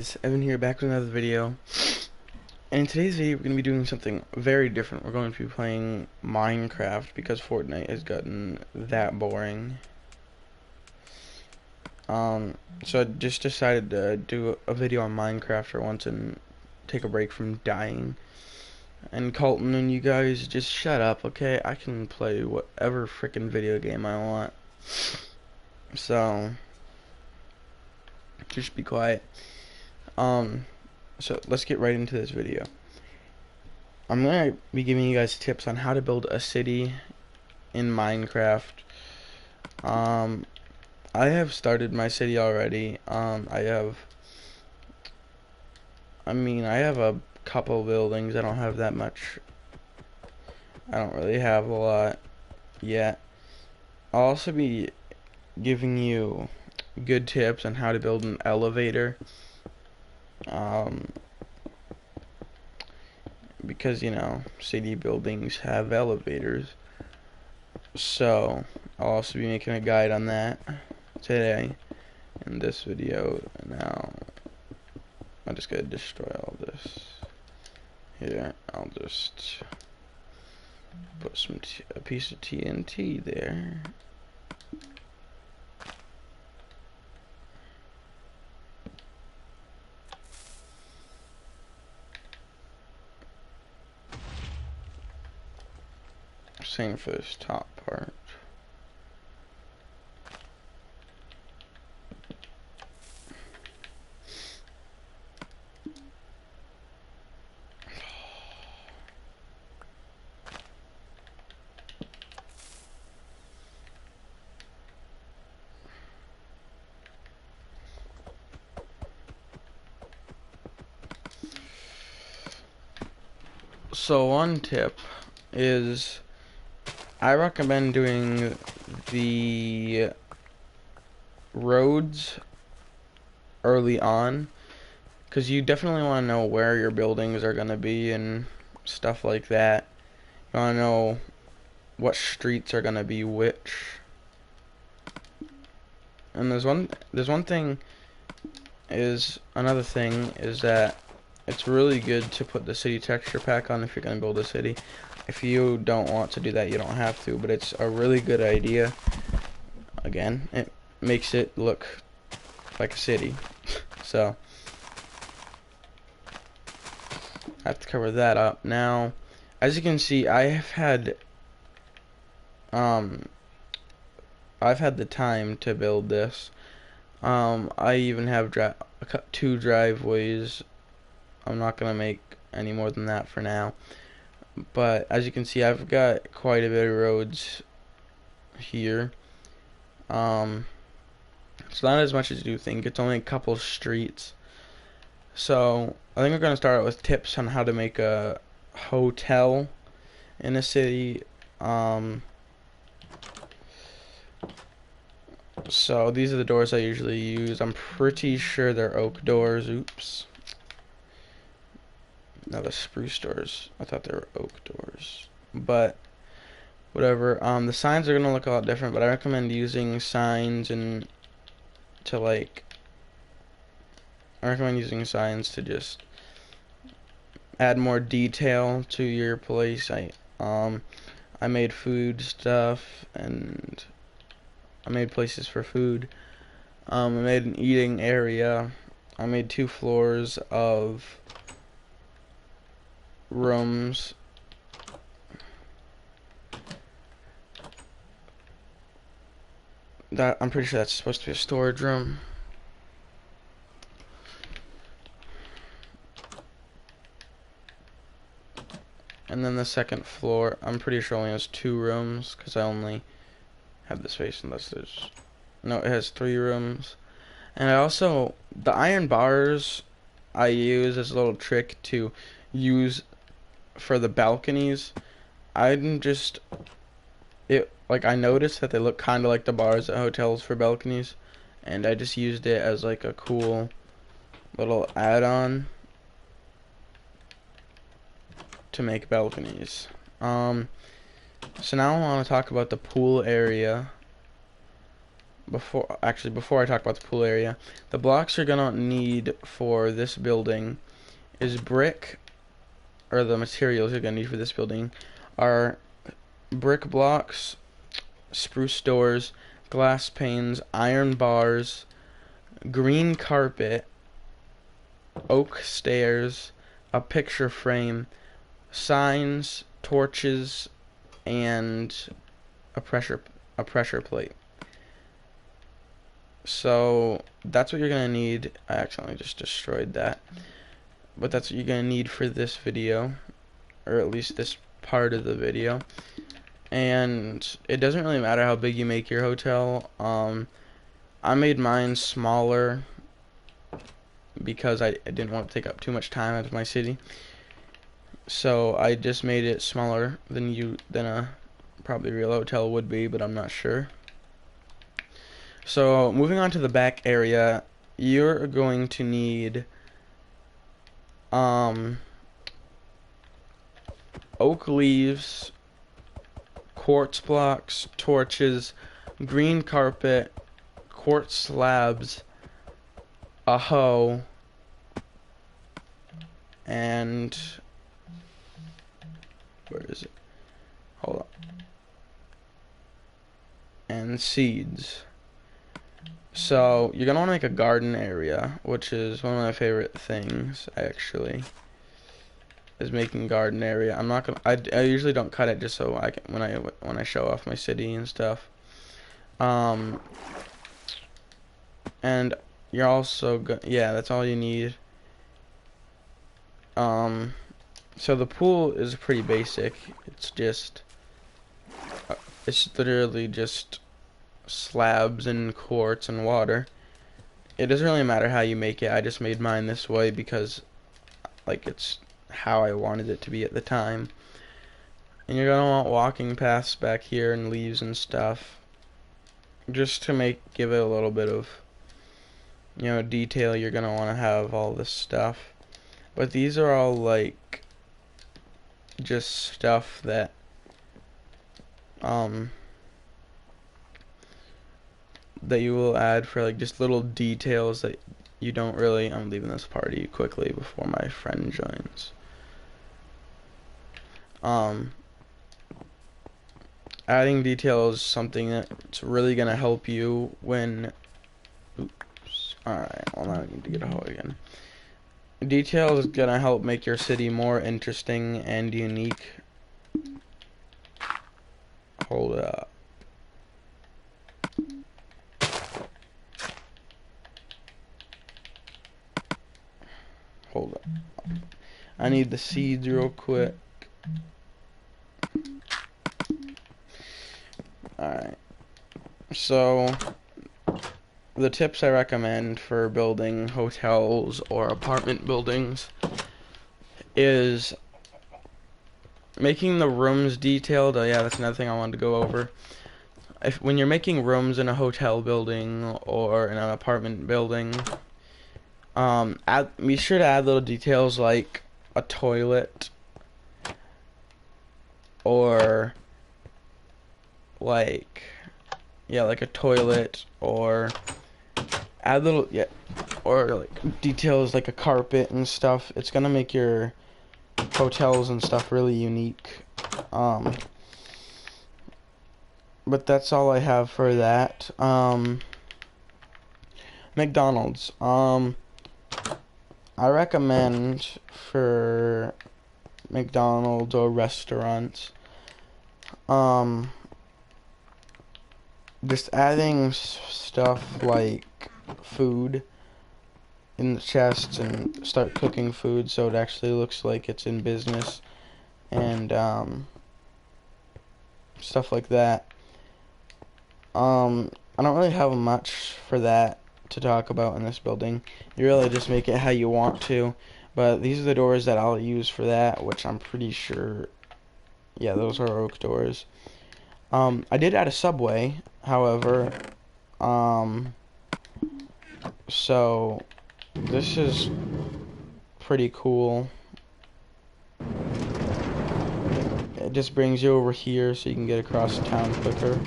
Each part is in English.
It's Evan here, back with another video. And in today's video we're going to be doing something very different. We're going to be playing Minecraft because Fortnite has gotten that boring. So I just decided to do a video on Minecraft for once and take a break from dying. And Colton and you guys just shut up, okay? I can play whatever freaking video game I want. So just be quiet. So let's get right into this video. I'm going to be giving you guys tips on how to build a city in Minecraft. I have started my city already. I have a couple buildings. I don't have that much. I don't really have a lot yet. I'll also be giving you good tips on how to build an elevator. Because, you know, city buildings have elevators. So, I'll also be making a guide on that today in this video. Now, I'm just gonna destroy all this. Here, I'll just put a piece of TNT there. Same for this top part. So one tip is I recommend doing the roads early on, because you definitely want to know where your buildings are going to be and stuff like that. You want to know what streets are going to be which. And another thing is that it's really good to put the city texture pack on if you're going to build a city. If you don't want to do that, you don't have to, but it's a really good idea. Again, it makes it look like a city. So I have to cover that up. Now, as you can see, I've had the time to build this. I even have two driveways. I'm not gonna make any more than that for now. But as you can see, I've got quite a bit of roads here. It's not as much as you think. It's only a couple streets. So I think we're gonna start out with tips on how to make a hotel in a city. So these are the doors I usually use. I'm pretty sure they're oak doors. Oops. No, the spruce doors. I thought they were oak doors. But whatever. The signs are gonna look a lot different, but I recommend using signs and to I recommend using signs to just add more detail to your place. I made food stuff, and I made places for food. I made an eating area. I made 2 floors of rooms. I'm pretty sure that's supposed to be a storage room. And then the second floor, I'm pretty sure only has 2 rooms, because I only have the space unless there's... No, it has 3 rooms. And the iron bars I use as a little trick to use for the balconies. I noticed that they look kind of like the bars at hotels for balconies, and I just used it as like a cool little add-on to make balconies. So now I want to talk about the pool area. before I talk about the pool area, the blocks you're gonna need for this building is brick, or the materials you're gonna need for this building are brick blocks, spruce doors, glass panes, iron bars, green carpet, oak stairs, a picture frame, signs, torches, and a pressure plate. So that's what you're gonna need. I accidentally just destroyed that. But that's what you're gonna need for this video, or at least this part of the video. And it doesn't really matter how big you make your hotel. I made mine smaller because I didn't want to take up too much time out of my city. So I just made it smaller than a probably real hotel would be, but I'm not sure. So moving on to the back area, you're going to need oak leaves, quartz blocks, torches, green carpet, quartz slabs, a hoe, and where is it? Hold on. And seeds. So you're gonna want to make a garden area, which is one of my favorite things actually, is making garden area. I'm not gonna. I usually don't cut it just so I can when I show off my city and stuff. And you're also yeah, that's all you need. So the pool is pretty basic. It's literally just slabs and quartz and water. It doesn't really matter how you make it. I just made mine this way because like it's how I wanted it to be at the time. And you're gonna want walking paths back here and leaves and stuff, just to give it a little bit of, you know, detail. You're gonna want to have all this stuff, but these are all like just stuff that that you will add for like just little details that you don't really. I'm leaving this party quickly before my friend joins. Adding details is something that's really gonna help you when. Oops. Alright, well now I need to get a hoe again. Detail is gonna help make your city more interesting and unique. Hold up. Hold up. I need the seeds real quick. Alright. So, the tips I recommend for building hotels or apartment buildings is making the rooms detailed. Oh yeah, that's another thing I wanted to go over. When you're making rooms in a hotel building or in an apartment building, be sure to add little details like a toilet, or like a toilet, or add little or like details like a carpet and stuff. It's gonna make your hotels and stuff really unique. But that's all I have for that. McDonald's. I recommend for McDonald's or restaurants, just adding stuff like food in the chests and start cooking food so it actually looks like it's in business, and stuff like that. I don't really have much for that to talk about in this building. You really just make it how you want to, but these are the doors that I'll use for that, which I'm pretty sure, yeah, those are oak doors. I did add a subway, however, so this is pretty cool. It just brings you over here so you can get across town quicker.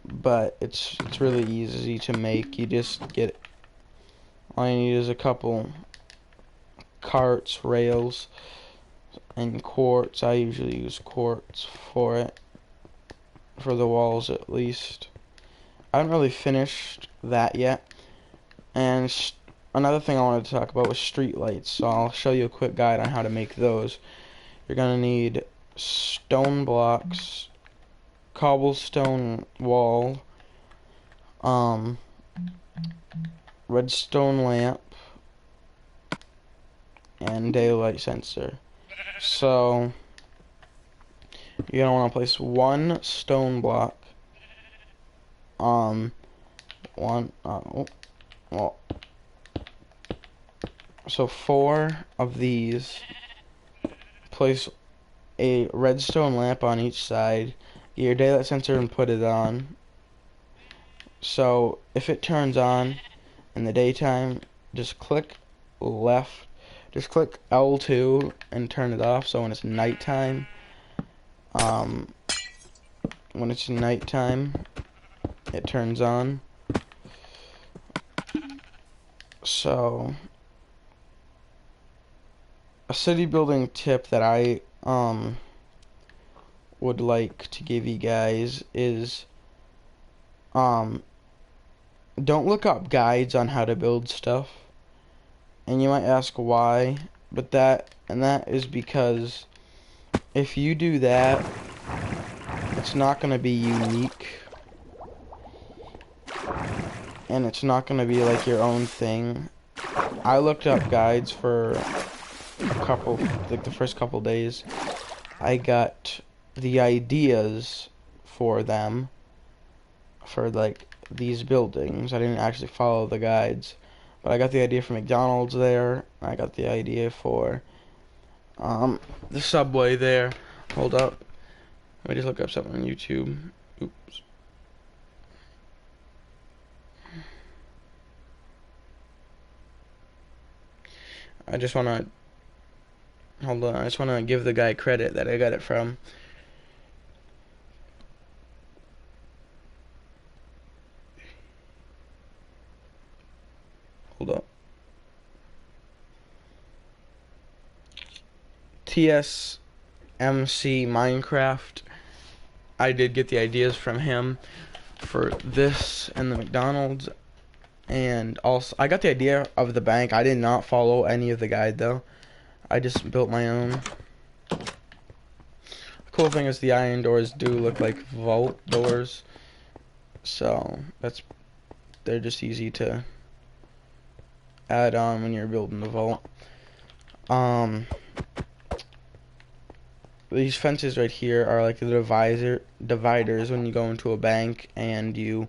But it's really easy to make. You just get, all you need is a couple carts, rails, and quartz. I usually use quartz for it, for the walls at least. I haven't really finished that yet. And another thing I wanted to talk about was street lights. So I'll show you a quick guide on how to make those. You're gonna need stone blocks, cobblestone wall, redstone lamp, and daylight sensor. So you're gonna want to place one stone block, so 4 of these. Place a redstone lamp on each side, get your daylight sensor and put it on. So if it turns on in the daytime, just click left, just click L2 and turn it off. So when it's nighttime, it turns on. So a city building tip that I would like to give you guys is don't look up guides on how to build stuff. And you might ask why, but that is because if you do that, it's not going to be unique, and it's not going to be like your own thing. I looked up guides for the first couple days. I got the ideas for them, for like these buildings. I didn't actually follow the guides, but I got the idea for McDonald's there. I got the idea for the subway there. Hold up, let me just look up something on YouTube. Oops. I just wanna hold on. I just wanna give the guy credit that I got it from. Hold up. TSMC Minecraft. I did get the ideas from him for this and the McDonald's, and also I got the idea of the bank. I did not follow any of the guide though. I just built my own. The cool thing is the iron doors do look like vault doors, so they're just easy to add on when you're building the vault. These fences right here are like the dividers when you go into a bank and you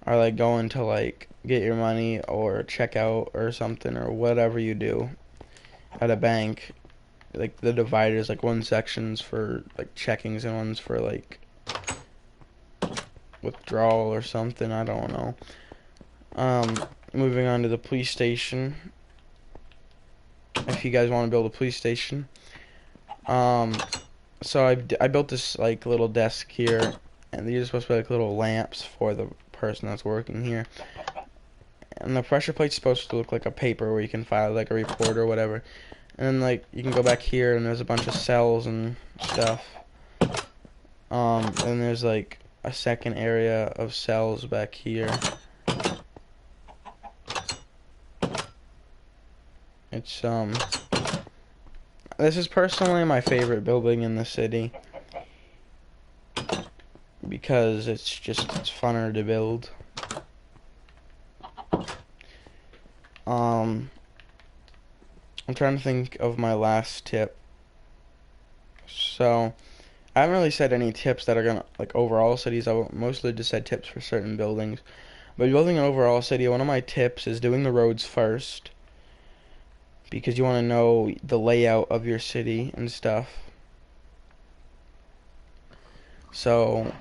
are like going to like get your money or check out or something or whatever you do at a bank. Like the dividers, like one section's for like checkings and one's for like withdrawal or something. I don't know. Moving on to the police station. If you guys want to build a police station, so I built this like little desk here, and these are supposed to be like little lamps for the person that's working here. And the pressure plate's supposed to look like a paper where you can file like a report or whatever. And then like you can go back here and there's a bunch of cells and stuff. And there's like a second area of cells back here. It's this is personally my favorite building in the city because it's funner to build. I'm trying to think of my last tip. So I haven't really said any tips that are gonna like overall cities. I mostly just said tips for certain buildings. But building an overall city, one of my tips is doing the roads first, because you want to know the layout of your city and stuff. So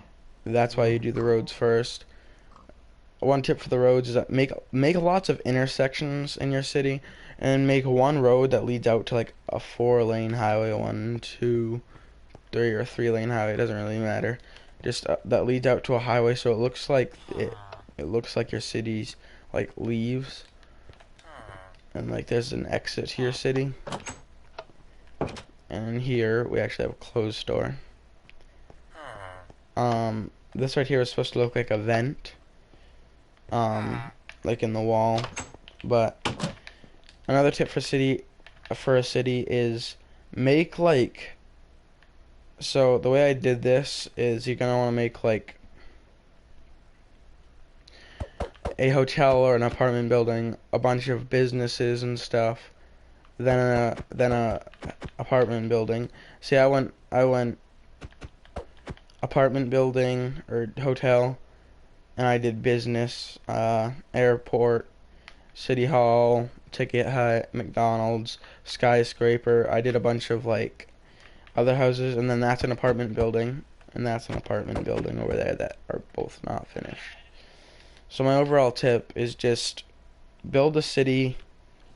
that's why you do the roads first. One tip for the roads is that make lots of intersections in your city, and make one road that leads out to like a 4-lane highway, 1, 2, 3, or 3-lane highway. It doesn't really matter. just that leads out to a highway, so it looks like your city's like leaves, and like there's an exit to your city. And in here we actually have a clothes store. This right here is supposed to look like a vent, like in the wall. But another tip for a city is make like. So the way I did this is you're gonna want to make like a hotel or an apartment building, a bunch of businesses and stuff, then a apartment building. See, I went apartment building or hotel, and I did business, airport, city hall, ticket hut, McDonald's, skyscraper. I did a bunch of like other houses, and then that's an apartment building, and that's an apartment building over there that are both not finished. So my overall tip is just build a city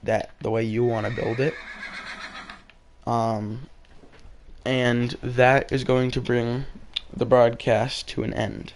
that the way you want to build it. And that is going to bring the broadcast to an end.